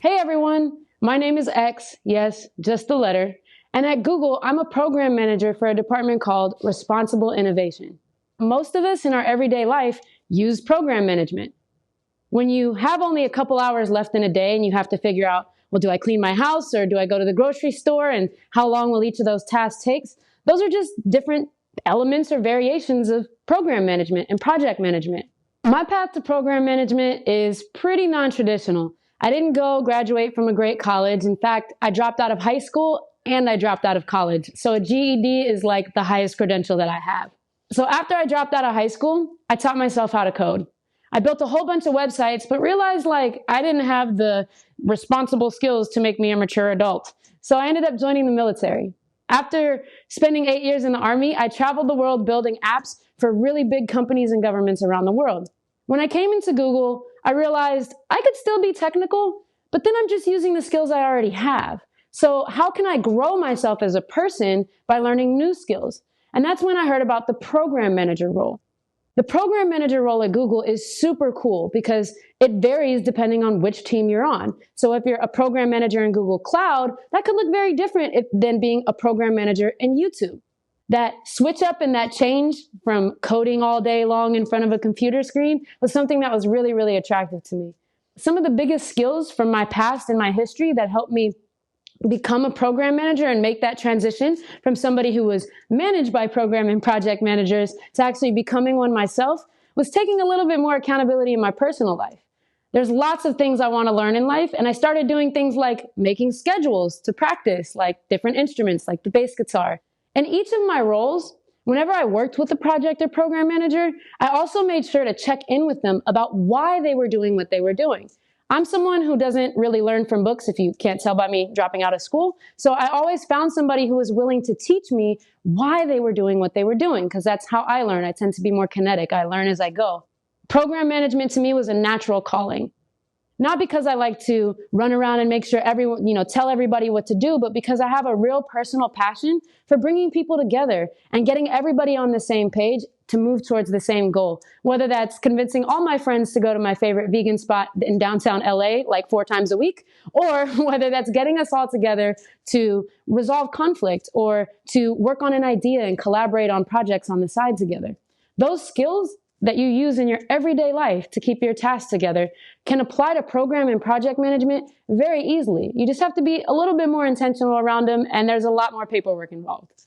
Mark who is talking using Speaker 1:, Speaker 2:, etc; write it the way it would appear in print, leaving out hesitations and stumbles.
Speaker 1: Hey everyone, my name is X, yes, just the letter, and at Google, I'm a program manager for a department called Responsible Innovation. Most of us in our everyday life use program management. When you have only a couple hours left in a day and you have to figure out, well, do I clean my house or do I go to the grocery store and how long will each of those tasks take? Those are just different elements or variations of program management and project management. My path to program management is pretty non-traditional. I didn't go graduate from a great college. In fact, I dropped out of high school and I dropped out of college. So a GED is like the highest credential that I have. So after I dropped out of high school, I taught myself how to code. I built a whole bunch of websites, but realized I didn't have the responsible skills to make me a mature adult. So I ended up joining the military. After spending 8 years in the Army, I traveled the world building apps for really big companies and governments around the world. When I came into Google, I realized I could still be technical, but then I'm just using the skills I already have. So how can I grow myself as a person by learning new skills? And that's when I heard about the program manager role. The program manager role at Google is super cool because it varies depending on which team you're on. So if you're a program manager in Google Cloud, that could look very different than being a program manager in YouTube. That switch up and that change from coding all day long in front of a computer screen was something that was really, really attractive to me. Some of the biggest skills from my past and my history that helped me become a program manager and make that transition from somebody who was managed by program and project managers to actually becoming one myself was taking a little bit more accountability in my personal life. There's lots of things I want to learn in life, and I started doing things like making schedules to practice, like different instruments, like the bass guitar. And each of my roles, whenever I worked with a project or program manager, I also made sure to check in with them about why they were doing what they were doing. I'm someone who doesn't really learn from books, if you can't tell by me dropping out of school. So I always found somebody who was willing to teach me why they were doing what they were doing, because that's how I learn. I tend to be more kinetic. I learn as I go. Program management to me was a natural calling. Not because I like to run around and make sure everyone, tell everybody what to do, but because I have a real personal passion for bringing people together and getting everybody on the same page to move towards the same goal. Whether that's convincing all my friends to go to my favorite vegan spot in downtown LA like 4 times a week, or whether that's getting us all together to resolve conflict or to work on an idea and collaborate on projects on the side together. Those skills that you use in your everyday life to keep your tasks together can apply to program and project management very easily. You just have to be a little bit more intentional around them, and there's a lot more paperwork involved.